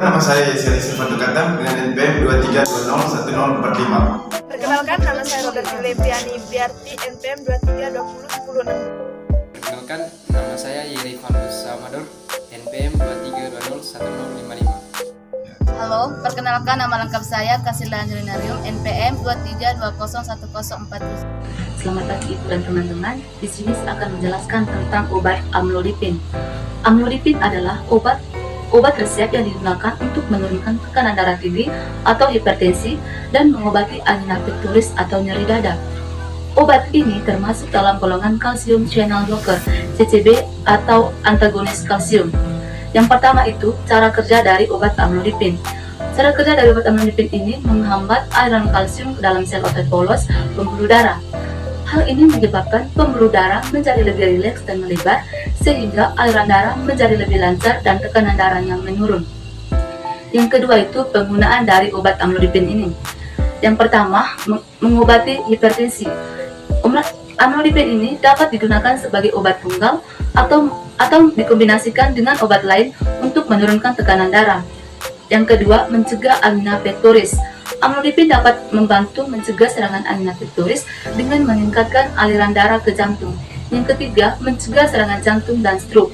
Nama saya Yeseri Sifatul Katam dengan NPM 23201045. Perkenalkan, nama saya Roberti Leviani Biarti, NPM 23201060. Perkenalkan, nama saya Yeri Falus Samador, NPM 23201055. Halo, perkenalkan nama lengkap saya Kasila Angelinarium, NPM 23201040. Selamat pagi Ibu dan teman-teman. Di sini saya akan menjelaskan tentang obat amlodipin. Amlodipin adalah obat resep yang digunakan untuk menurunkan tekanan darah tinggi atau hipertensi dan mengobati angina pectoris atau nyeri dada. Obat ini termasuk dalam golongan kalsium channel blocker (CCB) atau antagonis kalsium. Yang pertama itu cara kerja dari obat amlodipin. Cara kerja dari obat amlodipin ini menghambat aliran kalsium ke dalam sel otot polos pembuluh darah. Hal ini menyebabkan pembuluh darah menjadi lebih rileks dan melebar, sehingga aliran darah menjadi lebih lancar dan tekanan darahnya menurun. Yang kedua itu penggunaan dari obat amlodipin ini. Yang pertama, mengobati hipertensi. Amlodipin ini dapat digunakan sebagai obat tunggal atau dikombinasikan dengan obat lain untuk menurunkan tekanan darah. Yang kedua, mencegah angina pectoris. Amlodipin dapat membantu mencegah serangan angina pectoris dengan meningkatkan aliran darah ke jantung. Yang ketiga, mencegah serangan jantung dan stroke.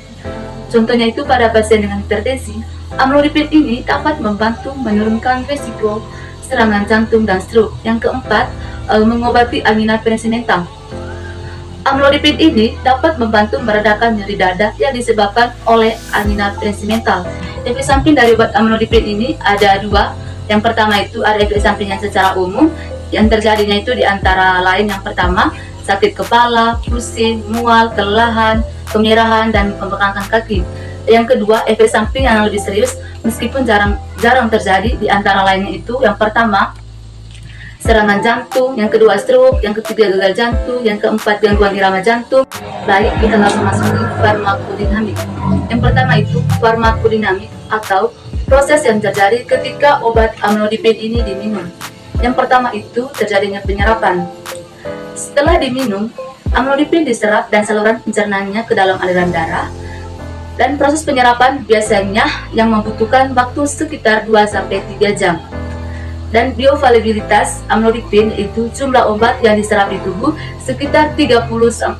Contohnya itu pada pasien dengan hipertensi, amlodipin ini dapat membantu menurunkan risiko serangan jantung dan stroke. Yang keempat, mengobati angina pensimental. Amlodipin ini dapat membantu meredakan nyeri dada yang disebabkan oleh angina pensimental. Efek samping dari obat amlodipin ini ada dua. Yang pertama itu ada efek sampingnya secara umum yang terjadinya itu di antara lain yang pertama sakit kepala, pusing, mual, kelelahan, kemerahan, dan pembengkakan kaki. Yang kedua efek samping yang lebih serius meskipun jarang terjadi di antara lainnya itu yang pertama serangan jantung, yang kedua stroke, yang ketiga gagal jantung, yang keempat gangguan irama jantung. Baik, kita langsung masuk ke farmakodinamik. Yang pertama itu farmakodinamik atau proses yang terjadi ketika obat amlodipin ini diminum. Yang pertama itu terjadinya penyerapan. Setelah diminum, amlodipin diserap dan saluran pencernaannya ke dalam aliran darah. Dan proses penyerapan biasanya yang membutuhkan waktu sekitar 2-3 jam. Dan bioavailabilitas amlodipin itu jumlah obat yang diserap di tubuh sekitar 30-40%.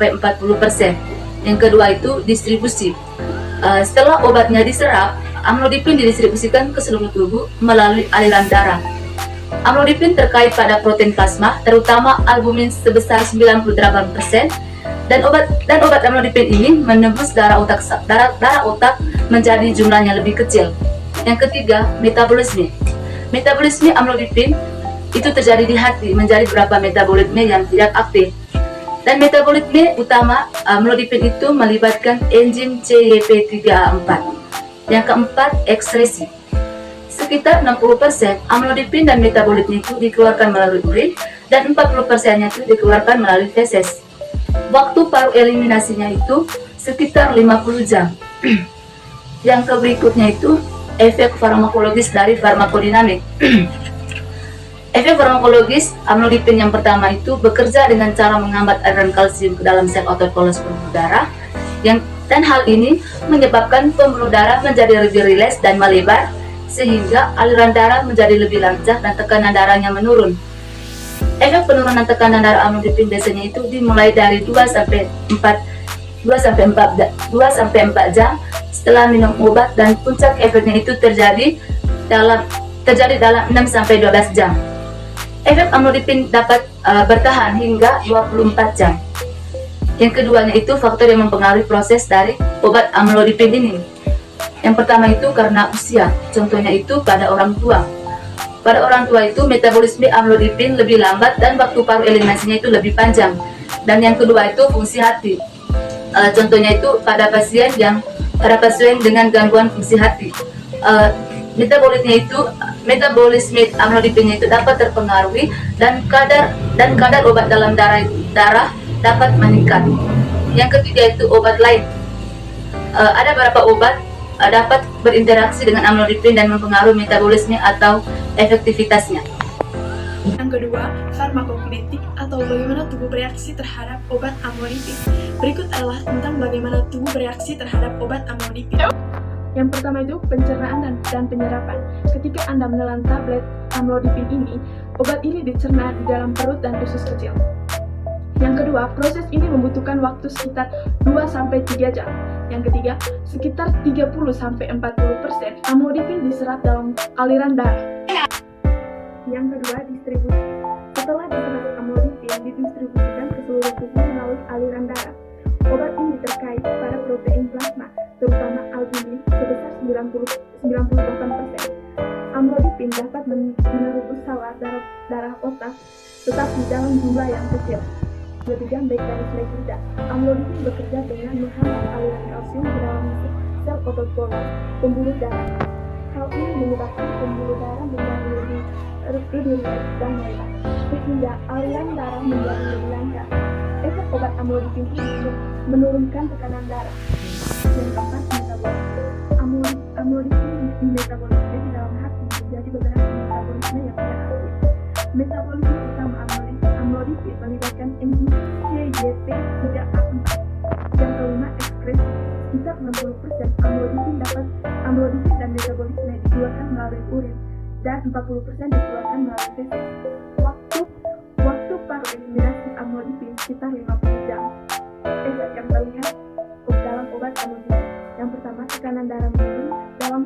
Yang kedua itu distribusi. Setelah obatnya diserap, amlodipin didistribusikan ke seluruh tubuh melalui aliran darah. Amlodipin terkait pada protein plasma, terutama albumin sebesar 98%, dan obat amlodipin ini menembus darah otak menjadi jumlahnya lebih kecil. Yang ketiga, metabolisme. Metabolisme amlodipin itu terjadi di hati menjadi beberapa metabolisme yang tidak aktif. Dan metabolisme utama amlodipin itu melibatkan enzim CYP3A4. Yang keempat, ekskresi. Sekitar 60% amlodipin dan metabolisme itu dikeluarkan melalui urin dan 40%-nya itu dikeluarkan melalui feses. Waktu paru eliminasinya itu sekitar 50 jam. Yang berikutnya itu efek farmakologis dari farmakodinamik. Efek farmakologis amlodipin yang pertama itu bekerja dengan cara menghambat aliran kalsium ke dalam sel otot polos pembuluh darah, dan hal ini menyebabkan pembuluh darah menjadi lebih rileks dan melebar, sehingga aliran darah menjadi lebih lancar dan tekanan darahnya menurun. Efek penurunan tekanan darah amlodipin biasanya itu dimulai dari 2-4 jam setelah minum obat, dan puncak efeknya itu terjadi dalam 6-12 jam. Efek amlodipin dapat bertahan hingga 24 jam. Yang keduanya itu faktor yang mempengaruhi proses dari obat amlodipin ini. Yang pertama itu karena usia, contohnya itu pada orang tua. Pada orang tua itu metabolisme amlodipin lebih lambat dan waktu paru eliminasinya itu lebih panjang. Dan yang kedua itu fungsi hati. Contohnya itu pada pasien dengan gangguan fungsi hati. Metabolisme amlodipinnya itu dapat terpengaruhi dan kadar obat dalam darah dapat meningkat. Yang ketiga itu obat lain. Ada beberapa obat dapat berinteraksi dengan amlodipin dan mempengaruhi metabolisme atau efektivitasnya. Yang kedua, farmakokinetik atau bagaimana tubuh bereaksi terhadap obat amlodipin. Berikut adalah tentang bagaimana tubuh bereaksi terhadap obat amlodipin. Yang pertama itu pencernaan dan penyerapan. Ketika Anda menelan tablet amlodipin ini, obat ini dicerna di dalam perut dan usus kecil. Yang kedua, proses ini membutuhkan waktu sekitar 2-3 jam. Yang ketiga, sekitar 30-40% amlodipin diserap dalam aliran darah. Yang kedua, distribusi. Setelah diserap amlodipin didistribusikan ke seluruh tubuh melalui aliran darah. Obat ini terkait pada protein plasma, terutama albumin, sebesar 98%. Amlodipin dapat menerobos saluran darah otak, tetapi dalam jumlah yang kecil. Ketiga, mekanisme kerja. Amlodipin bekerja dengan menghambat aliran kalsium ke dalam sel otot polos, pembuluh darah. Hal ini menyebabkan pembuluh darah menjadi lebih rileks dan lebar, sehingga aliran darah menjadi lebih lancar. Efek obat amlodipin ini menurunkan tekanan darah. Yang keempat, metabolisme. Amlodipin di metabolisme di dalam hati menjadi beberapa metabolisme yang tidak aktif. Metabolisme utama amlodipin melibatkan enzim CYP3A4. Yang kelima, ekskresi. Sekitar 60% amlodipin dan metabolisme dikeluarkan melalui urin dan 40% dikeluarkan melalui feses. Waktu paru eliminasi amlodipin sekitar 50 jam. Efek yang terlihat dalam obat amlodipin. Yang pertama, tekanan darah menurun dalam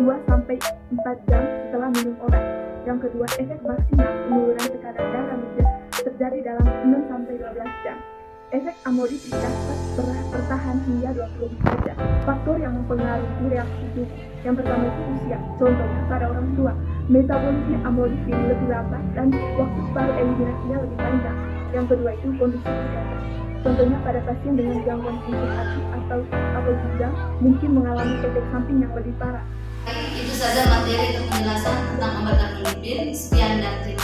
2-4 jam setelah minum obat. Yang kedua, efek maksimal penurunan tekanan darah terjadi dalam 6-12 jam. Efek amlodipin dapat bertahan hingga 24 jam. Faktor yang mempengaruhi reaksi tubuh. Yang pertama itu usia. Contohnya pada orang tua, metabolisme amlodipin lebih lambat dan waktu paru eliminasinya lebih panjang. Yang kedua itu kondisi kesehatan. Contohnya pada pasien dengan gangguan fungsi hati atau ginjal mungkin mengalami efek samping yang lebih parah. Itu saja materi untuk penjelasan tentang obat amlodipin. Sekian dan terima kasih.